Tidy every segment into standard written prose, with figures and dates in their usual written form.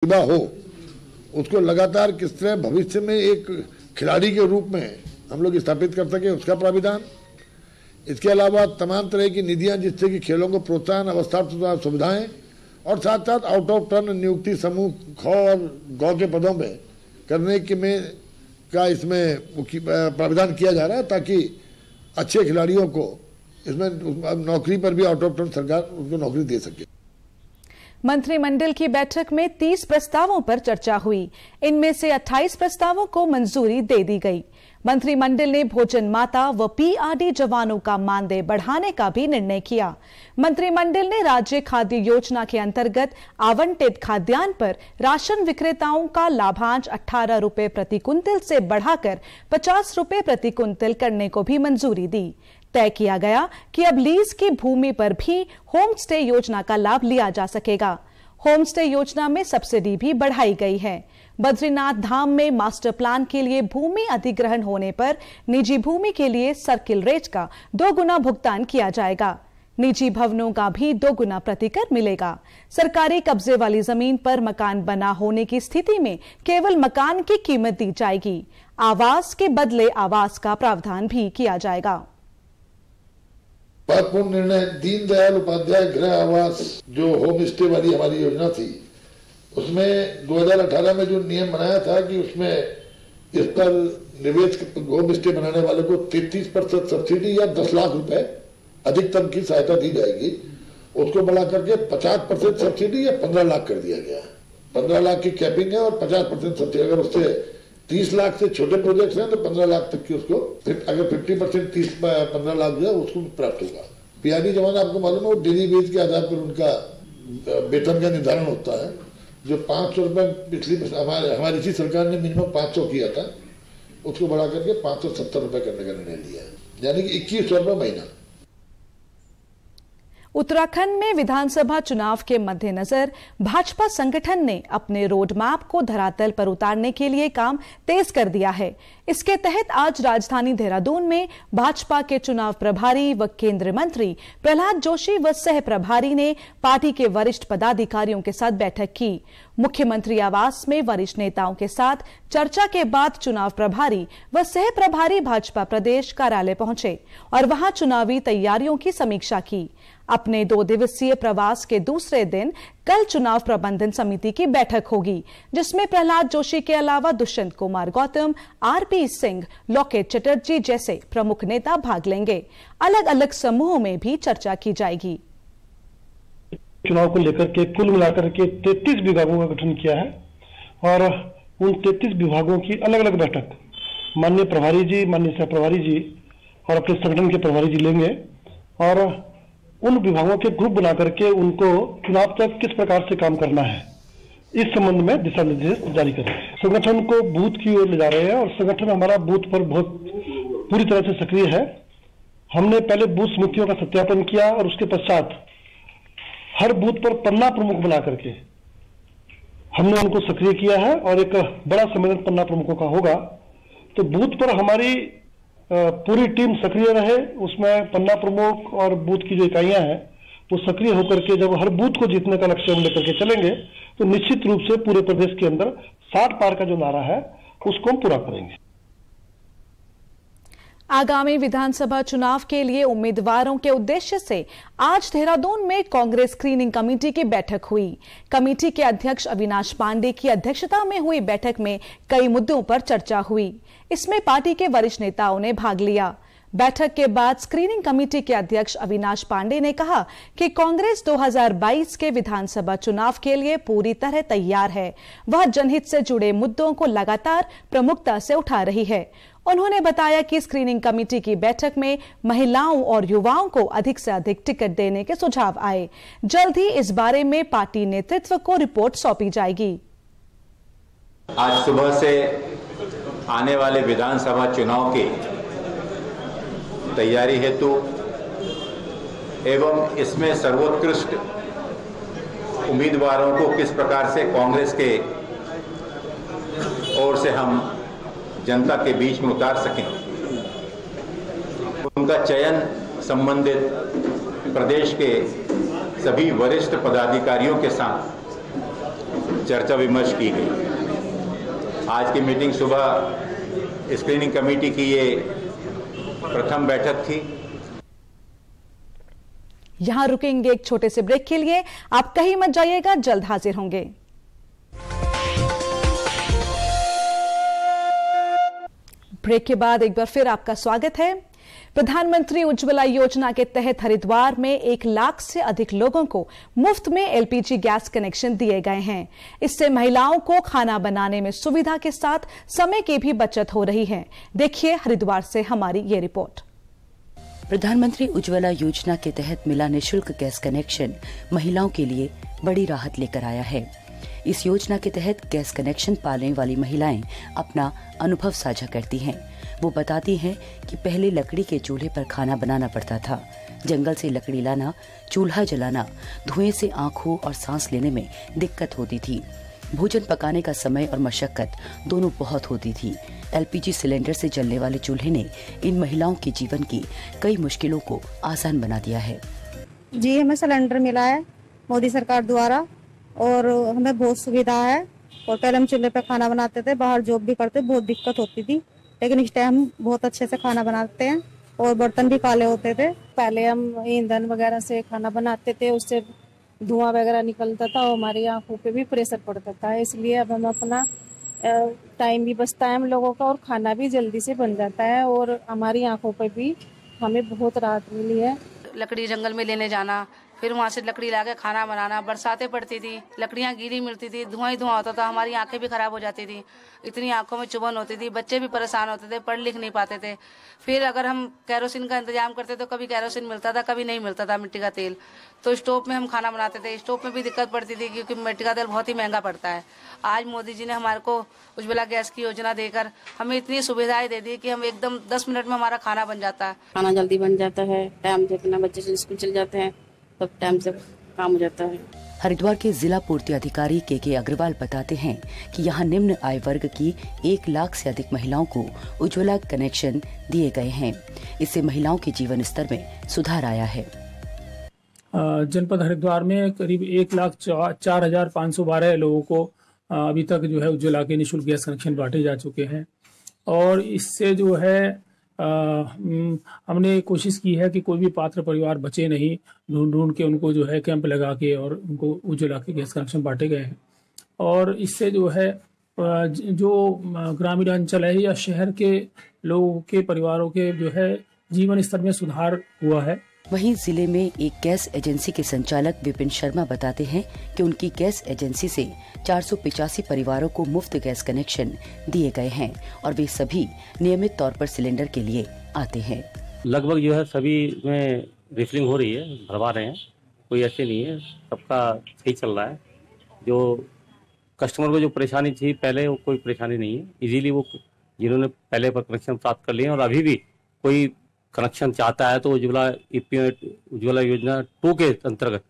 प्रतिभा हो उसको लगातार किस तरह भविष्य में एक खिलाड़ी के रूप में हम लोग स्थापित कर सके उसका प्राविधान। इसके अलावा तमाम तरह की निधियां जिससे कि खेलों को प्रोत्साहन अवस्था सुविधाएं और साथ साथ आउट ऑफ टर्न नियुक्ति समूह ख और गौ के पदों में करने के में का इसमें प्राविधान किया जा रहा है ताकि अच्छे खिलाड़ियों को इसमें नौकरी पर भी आउट ऑफ टर्न सरकार उनको नौकरी दे सके। मंत्रिमंडल की बैठक में 30 प्रस्तावों पर चर्चा हुई। इनमें से 28 प्रस्तावों को मंजूरी दे दी गई। मंत्रिमंडल ने भोजन माता व पीआरडी जवानों का मानदेय बढ़ाने का भी निर्णय किया। मंत्रिमंडल ने राज्य खाद्य योजना के अंतर्गत आवंटित खाद्यान्न पर राशन विक्रेताओं का लाभांश 18 रुपए प्रति कुंतल से बढ़ाकर 50 रुपए प्रति कुंतल करने को भी मंजूरी दी। तय किया गया कि अब लीज की भूमि पर भी होम स्टे योजना का लाभ लिया जा सकेगा। होम स्टे योजना में सब्सिडी भी बढ़ाई गई है। बद्रीनाथ धाम में मास्टर प्लान के लिए भूमि अधिग्रहण होने पर निजी भूमि के लिए सर्किल रेट का 2 गुना भुगतान किया जाएगा। निजी भवनों का भी 2 गुना प्रतिकर मिलेगा। सरकारी कब्जे वाली जमीन पर मकान बना होने की स्थिति में केवल मकान की कीमत दी जाएगी। आवास के बदले आवास का प्रावधान भी किया जाएगा। महत्वपूर्ण निर्णय दीनदयाल उपाध्याय गृह आवास जो होम स्टे वाली हमारी योजना थी उसमें 2018 में जो नियम बनाया था कि उसमें इस पर निवेश होम स्टे बनाने वाले को 33% सब्सिडी या 10 लाख रुपए अधिकतम की सहायता दी जाएगी। उसको बढ़ा करके 50% सब्सिडी या 15 लाख कर दिया गया। 15 लाख की कैपिंग है और 50% सब्सिडी। अगर उससे 30 लाख से छोटे प्रोजेक्ट्स हैं तो 15 लाख तक की उसको अगर 50% 15 लाख जो है उसको प्राप्त होगा। पीआरडी जवान आपको मालूम है वो डेली वेज के आधार पर उनका वेतन का निर्धारण होता है। जो 500 रुपए पिछली हमारी इसी सरकार ने मिनिमम 500 किया था उसको बढ़ा करके 570 रुपए करने का निर्णय लिया है, यानी कि 2100 रुपए महीना। उत्तराखंड में विधानसभा चुनाव के मद्देनजर भाजपा संगठन ने अपने रोड मैप को धरातल पर उतारने के लिए काम तेज कर दिया है। इसके तहत आज राजधानी देहरादून में भाजपा के चुनाव प्रभारी व केंद्रीय मंत्री प्रहलाद जोशी व सह प्रभारी ने पार्टी के वरिष्ठ पदाधिकारियों के साथ बैठक की। मुख्यमंत्री आवास में वरिष्ठ नेताओं के साथ चर्चा के बाद चुनाव प्रभारी व सह प्रभारी भाजपा प्रदेश कार्यालय पहुंचे और वहां चुनावी तैयारियों की समीक्षा की। अपने 2 दिवसीय प्रवास के दूसरे दिन कल चुनाव प्रबंधन समिति की बैठक होगी, जिसमें प्रहलाद जोशी के अलावा दुष्यंत कुमार गौतम, आरपी सिंह, लोकेट चटर्जी जैसे प्रमुख नेता भाग लेंगे। अलग अलग समूहों में भी चर्चा की जाएगी। चुनाव को लेकर के कुल मिलाकर के 33 विभागों का गठन किया है और उन 33 विभागों की अलग अलग बैठक माननीय प्रभारी जी, माननीय सह प्रभारी जी और अपने संगठन के प्रभारी जी लेंगे और उन विभागों के ग्रुप बना करके उनको चुनाव तक किस प्रकार से काम करना है इस संबंध में दिशा निर्देश जारी करेंगे। संगठन को बूथ की ओर ले जा रहे हैं और संगठन हमारा बूथ पर बहुत पूरी तरह से सक्रिय है। हमने पहले बूथ समितियों का सत्यापन किया और उसके पश्चात हर बूथ पर पन्ना प्रमुख बना करके हमने उनको सक्रिय किया है और एक बड़ा सम्मेलन पन्ना प्रमुखों का होगा। तो बूथ पर हमारी पूरी टीम सक्रिय रहे, उसमें पन्ना प्रमुख और बूथ की जो इकाइयां हैं वो सक्रिय होकर के जब हर बूथ को जीतने का लक्ष्य हम लेकर के चलेंगे तो निश्चित रूप से पूरे प्रदेश के अंदर 60 पार का जो नारा है उसको हम पूरा करेंगे। आगामी विधानसभा चुनाव के लिए उम्मीदवारों के उद्देश्य से आज देहरादून में कांग्रेस स्क्रीनिंग कमेटी की बैठक हुई। कमेटी के अध्यक्ष अविनाश पांडे की अध्यक्षता में हुई बैठक में कई मुद्दों पर चर्चा हुई। इसमें पार्टी के वरिष्ठ नेताओं ने भाग लिया। बैठक के बाद स्क्रीनिंग कमेटी के अध्यक्ष अविनाश पांडे ने कहा कि कांग्रेस 2022 के विधानसभा चुनाव के लिए पूरी तरह तैयार है। वह जनहित से जुड़े मुद्दों को लगातार प्रमुखता से उठा रही है। उन्होंने बताया कि स्क्रीनिंग कमेटी की बैठक में महिलाओं और युवाओं को अधिक से अधिक टिकट देने के सुझाव आए। जल्द ही इस बारे में पार्टी नेतृत्व को रिपोर्ट सौंपी जाएगी। आज सुबह से आने वाले विधानसभा चुनाव की तैयारी हेतु एवं इसमें सर्वोत्कृष्ट उम्मीदवारों को किस प्रकार से कांग्रेस के ओर से हम जनता के बीच में उतार सकें, उनका चयन संबंधित प्रदेश के सभी वरिष्ठ पदाधिकारियों के साथ चर्चा विमर्श की गई। आज की मीटिंग सुबह स्क्रीनिंग कमेटी की ये प्रथम बैठक थी। यहां रुकेंगे एक छोटे से ब्रेक के लिए, आप कहीं मत जाइएगा, जल्द हाजिर होंगे। ब्रेक के बाद एक बार फिर आपका स्वागत है। प्रधानमंत्री उज्ज्वला योजना के तहत हरिद्वार में 1 लाख से अधिक लोगों को मुफ्त में एलपीजी गैस कनेक्शन दिए गए हैं। इससे महिलाओं को खाना बनाने में सुविधा के साथ समय की भी बचत हो रही है। देखिए हरिद्वार से हमारी ये रिपोर्ट। प्रधानमंत्री उज्ज्वला योजना के तहत मिला निःशुल्क गैस कनेक्शन महिलाओं के लिए बड़ी राहत लेकर आया है। इस योजना के तहत गैस कनेक्शन पाने वाली महिलाएं अपना अनुभव साझा करती हैं। वो बताती हैं कि पहले लकड़ी के चूल्हे पर खाना बनाना पड़ता था। जंगल से लकड़ी लाना, चूल्हा जलाना, धुएं से आंखों और सांस लेने में दिक्कत होती थी। भोजन पकाने का समय और मशक्कत दोनों बहुत होती थी। एलपीजी सिलेंडर से जलने वाले चूल्हे ने इन महिलाओं के जीवन की कई मुश्किलों को आसान बना दिया है। जी, हमें सिलेंडर मिला है मोदी सरकार द्वारा और हमें बहुत सुविधा है। और पहले हम चूल्हे पे खाना बनाते थे, बाहर जॉब भी करते, बहुत दिक्कत होती थी, लेकिन इस टाइम हम बहुत अच्छे से खाना बनाते हैं और बर्तन भी काले होते थे। पहले हम ईंधन वगैरह से खाना बनाते थे, उससे धुआं वगैरह निकलता था और हमारी आंखों पे भी प्रेशर पड़ता था। इसलिए अब हम अपना टाइम भी बचता है हम लोगों का और खाना भी जल्दी से बन जाता है और हमारी आंखों पे भी हमें बहुत राहत मिली है। लकड़ी जंगल में लेने जाना, फिर वहाँ से लकड़ी लाके खाना बनाना, बरसातें पड़ती थी, लकड़ियाँ गीली मिलती थी, धुआं ही धुआं होता था, हमारी आंखें भी खराब हो जाती थी, इतनी आंखों में चुभन होती थी, बच्चे भी परेशान होते थे, पढ़ लिख नहीं पाते थे। फिर अगर हम कैरोसिन का इंतजाम करते तो कभी कैरोसिन मिलता था, कभी नहीं मिलता था मिट्टी का तेल, तो स्टोव में हम खाना बनाते थे। स्टोव में भी दिक्कत पड़ती थी क्योंकि मिट्टी का तेल बहुत ही महंगा पड़ता है। आज मोदी जी ने हमारे को उज्ज्वला गैस की योजना देकर हमें इतनी सुविधाएं दे दी कि हम एकदम 10 मिनट में हमारा खाना बन जाता है। खाना जल्दी बन जाता है, टाइम जितना बच्चे स्कूल चल जाते हैं तब टाइम से काम हो जाता है। हरिद्वार के जिला पूर्ति अधिकारी के अग्रवाल बताते हैं कि यहाँ निम्न आय वर्ग की 1 लाख से अधिक महिलाओं को उज्ज्वला कनेक्शन दिए गए हैं। इससे महिलाओं के जीवन स्तर में सुधार आया है। जनपद हरिद्वार में करीब 1,04,512 लोगों को अभी तक जो है उज्ज्वला के निःशुल्क गैस कनेक्शन बांटे जा चुके हैं। और इससे जो है हमने कोशिश की है कि कोई भी पात्र परिवार बचे नहीं, ढूंढ के उनको जो है कैंप लगा के और उनको उज्ज्वला के गैस कनेक्शन बांटे गए हैं। और इससे जो है जो ग्रामीण अंचल है या शहर के लोगों के परिवारों के जो है जीवन स्तर में सुधार हुआ है। वहीं जिले में एक गैस एजेंसी के संचालक विपिन शर्मा बताते हैं कि उनकी गैस एजेंसी से 485 परिवारों को मुफ्त गैस कनेक्शन दिए गए हैं और वे सभी नियमित तौर पर सिलेंडर के लिए आते हैं। लगभग जो है सभी में रिफिलिंग हो रही है, भरवा रहे हैं, कोई ऐसे नहीं है, सबका सही चल रहा है। जो कस्टमर को जो परेशानी थी पहले, वो कोई परेशानी नहीं है। इजीली वो जिन्होंने पहले पर कनेक्शन प्राप्त कर लिए और अभी भी कोई कनेक्शन चाहता है तो उज्ज्वला योजना 2 के अंतर्गत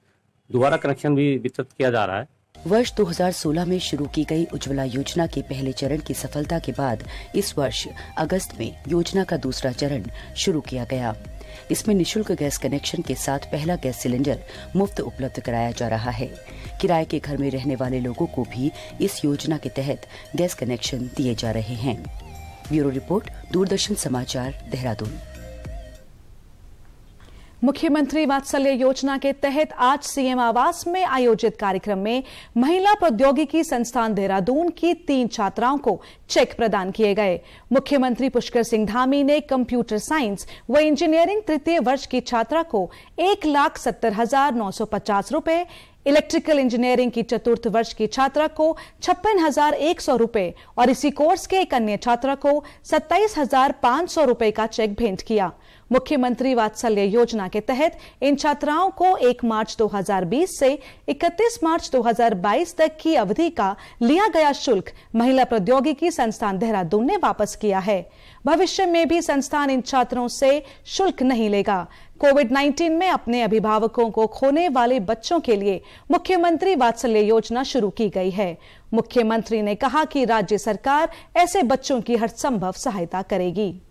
दोबारा कनेक्शन भी वितरित किया जा रहा है। वर्ष 2016 में शुरू की गई उज्ज्वला योजना के पहले चरण की सफलता के बाद इस वर्ष अगस्त में योजना का दूसरा चरण शुरू किया गया। इसमें निःशुल्क गैस कनेक्शन के साथ पहला गैस सिलेंडर मुफ्त उपलब्ध कराया जा रहा है। किराए के घर में रहने वाले लोगों को भी इस योजना के तहत गैस कनेक्शन दिए जा रहे हैं। ब्यूरो रिपोर्ट, दूरदर्शन समाचार, देहरादून। मुख्यमंत्री वात्सल्य योजना के तहत आज सीएम आवास में आयोजित कार्यक्रम में महिला प्रौद्योगिकी संस्थान देहरादून की 3 छात्राओं को चेक प्रदान किए गए। मुख्यमंत्री पुष्कर सिंह धामी ने कंप्यूटर साइंस व इंजीनियरिंग तृतीय वर्ष की छात्रा को 1,70,950 रुपए, इलेक्ट्रिकल इंजीनियरिंग की चतुर्थ वर्ष की छात्रा को 56,100 रुपए और इसी कोर्स के एक अन्य छात्रा को 27,500 रुपए का चेक भेंट किया। मुख्यमंत्री वात्सल्य योजना के तहत इन छात्राओं को 1 मार्च 2020 से 31 मार्च 2022 तक की अवधि का लिया गया शुल्क महिला प्रौद्योगिकी संस्थान देहरादून ने वापस किया है। भविष्य में भी संस्थान इन छात्रों से शुल्क नहीं लेगा। कोविड-19 में अपने अभिभावकों को खोने वाले बच्चों के लिए मुख्यमंत्री वात्सल्य योजना शुरू की गई है। मुख्यमंत्री ने कहा कि राज्य सरकार ऐसे बच्चों की हर संभव सहायता करेगी।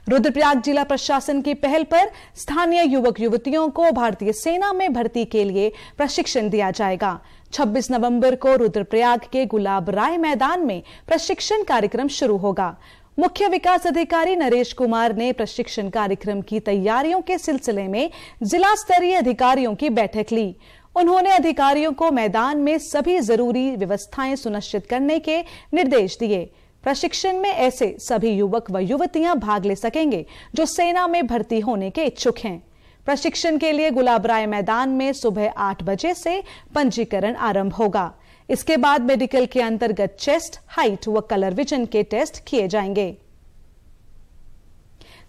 रुद्रप्रयाग जिला प्रशासन की पहल पर स्थानीय युवक युवतियों को भारतीय सेना में भर्ती के लिए प्रशिक्षण दिया जाएगा। 26 नवंबर को रुद्रप्रयाग के गुलाब राय मैदान में प्रशिक्षण कार्यक्रम शुरू होगा। मुख्य विकास अधिकारी नरेश कुमार ने प्रशिक्षण कार्यक्रम की तैयारियों के सिलसिले में जिला स्तरीय अधिकारियों की बैठक ली। उन्होंने अधिकारियों को मैदान में सभी जरूरी व्यवस्थाएं सुनिश्चित करने के निर्देश दिए। प्रशिक्षण में ऐसे सभी युवक व युवतियां भाग ले सकेंगे जो सेना में भर्ती होने के इच्छुक हैं। प्रशिक्षण के लिए गुलाब राय मैदान में सुबह 8 बजे से पंजीकरण आरंभ होगा। इसके बाद मेडिकल के अंतर्गत चेस्ट, हाइट व कलर विजन के टेस्ट किए जाएंगे।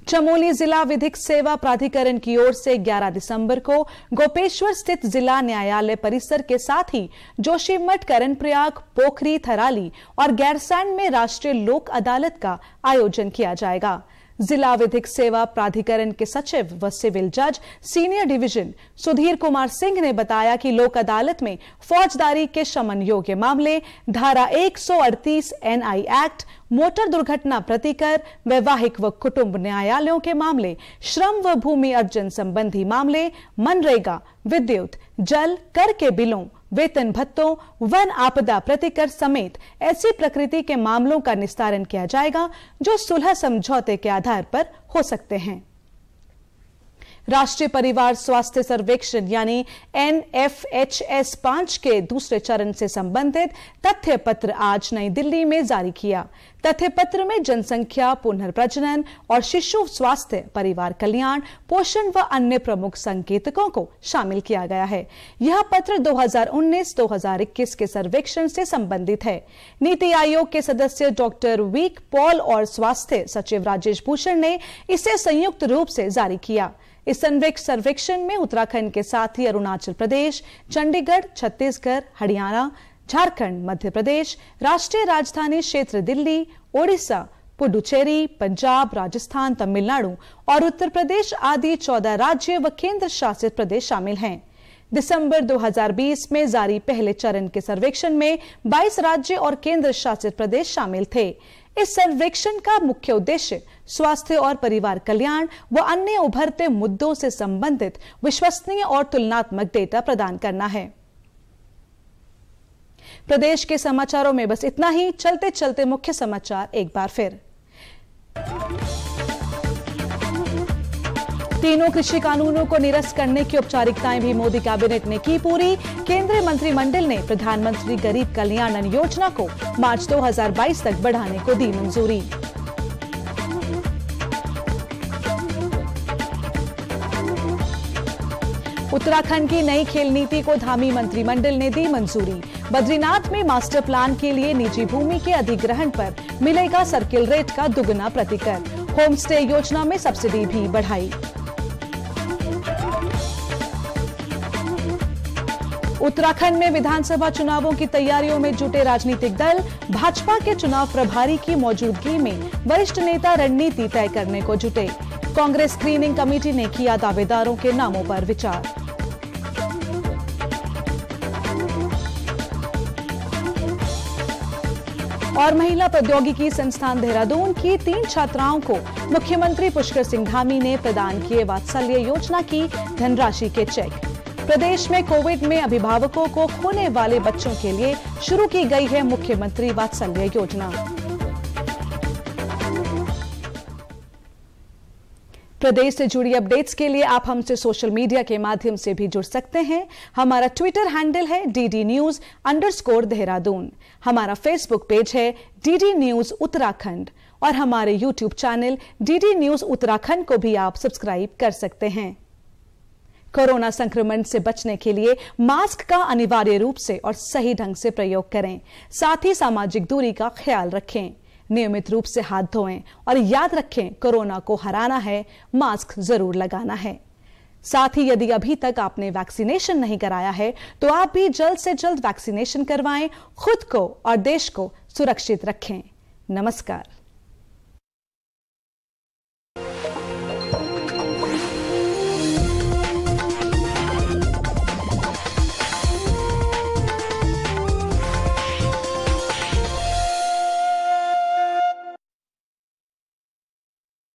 चमोली जिला विधिक सेवा प्राधिकरण की ओर से 11 दिसंबर को गोपेश्वर स्थित जिला न्यायालय परिसर के साथ ही जोशीमठ, कर्णप्रयाग, पोखरी, थराली और गैरसैंण में राष्ट्रीय लोक अदालत का आयोजन किया जाएगा। जिला विधिक सेवा प्राधिकरण के सचिव व सिविल जज सीनियर डिवीजन सुधीर कुमार सिंह ने बताया कि लोक अदालत में फौजदारी के शमन योग्य मामले, धारा 138 NI एक्ट, मोटर दुर्घटना प्रतिकर, वैवाहिक व कुटुंब न्यायालयों के मामले, श्रम व भूमि अर्जन संबंधी मामले, मनरेगा, विद्युत, जल, कर के बिलों, वेतन भत्तों, वन आपदा प्रतिकर समेत ऐसी प्रकृति के मामलों का निस्तारण किया जाएगा जो सुलह समझौते के आधार पर हो सकते हैं। राष्ट्रीय परिवार स्वास्थ्य सर्वेक्षण यानी NFHS 5 के दूसरे चरण से संबंधित तथ्य पत्र आज नई दिल्ली में जारी किया। तथ्य पत्र में जनसंख्या, पुनर्प्रजनन और शिशु स्वास्थ्य, परिवार कल्याण, पोषण व अन्य प्रमुख संकेतकों को शामिल किया गया है। यह पत्र 2019-2021 के सर्वेक्षण से संबंधित है। नीति आयोग के सदस्य डॉक्टर वीक पॉल और स्वास्थ्य सचिव राजेश भूषण ने इसे संयुक्त रूप से जारी किया। इस सर्वेक्षण में उत्तराखंड के साथ ही अरुणाचल प्रदेश, चंडीगढ़, छत्तीसगढ़, हरियाणा, झारखंड, मध्य प्रदेश, राष्ट्रीय राजधानी क्षेत्र दिल्ली, ओडिशा, पुडुचेरी, पंजाब, राजस्थान, तमिलनाडु और उत्तर प्रदेश आदि 14 राज्य व केंद्र शासित प्रदेश शामिल हैं। दिसंबर 2020 में जारी पहले चरण के सर्वेक्षण में 22 राज्य और केंद्र शासित प्रदेश शामिल थे। इस सर्वेक्षण का मुख्य उद्देश्य स्वास्थ्य और परिवार कल्याण व अन्य उभरते मुद्दों से संबंधित विश्वसनीय और तुलनात्मक डेटा प्रदान करना है। प्रदेश के समाचारों में बस इतना ही। चलते चलते मुख्य समाचार एक बार फिर। तीनों कृषि कानूनों को निरस्त करने की औपचारिकताएं भी मोदी कैबिनेट ने की पूरी। केंद्रीय मंत्रिमंडल ने प्रधानमंत्री गरीब कल्याण अन्न योजना को मार्च 2022 तक बढ़ाने को दी मंजूरी। उत्तराखंड की नई खेल नीति को धामी मंत्रिमंडल ने दी मंजूरी। बद्रीनाथ में मास्टर प्लान के लिए निजी भूमि के अधिग्रहण पर मिलेगा सर्किल रेट का दुगना प्रतिकर। होम स्टे योजना में सब्सिडी भी बढ़ाई। उत्तराखंड में विधानसभा चुनावों की तैयारियों में जुटे राजनीतिक दल। भाजपा के चुनाव प्रभारी की मौजूदगी में वरिष्ठ नेता रणनीति तय करने को जुटे। कांग्रेस स्क्रीनिंग कमेटी ने किया दावेदारों के नामों पर विचार। और महिला प्रौद्योगिकी संस्थान देहरादून की 3 छात्राओं को मुख्यमंत्री पुष्कर सिंह धामी ने प्रदान किए वात्सल्य योजना की धनराशि के चेक। प्रदेश में कोविड में अभिभावकों को खोने वाले बच्चों के लिए शुरू की गई है मुख्यमंत्री वात्सल्य योजना। प्रदेश से जुड़ी अपडेट्स के लिए आप हमसे सोशल मीडिया के माध्यम से भी जुड़ सकते हैं। हमारा ट्विटर हैंडल है DD News_देहरादून। हमारा फेसबुक पेज है DD News उत्तराखंड और हमारे YouTube channel DD News Uttarakhand को भी आप सब्सक्राइब कर सकते हैं। कोरोना संक्रमण से बचने के लिए मास्क का अनिवार्य रूप से और सही ढंग से प्रयोग करें। साथ ही सामाजिक दूरी का ख्याल रखें। नियमित रूप से हाथ धोएं और याद रखें, कोरोना को हराना है, मास्क जरूर लगाना है। साथ ही यदि अभी तक आपने वैक्सीनेशन नहीं कराया है तो आप भी जल्द से जल्द वैक्सीनेशन करवाएं। खुद को और देश को सुरक्षित रखें। नमस्कार।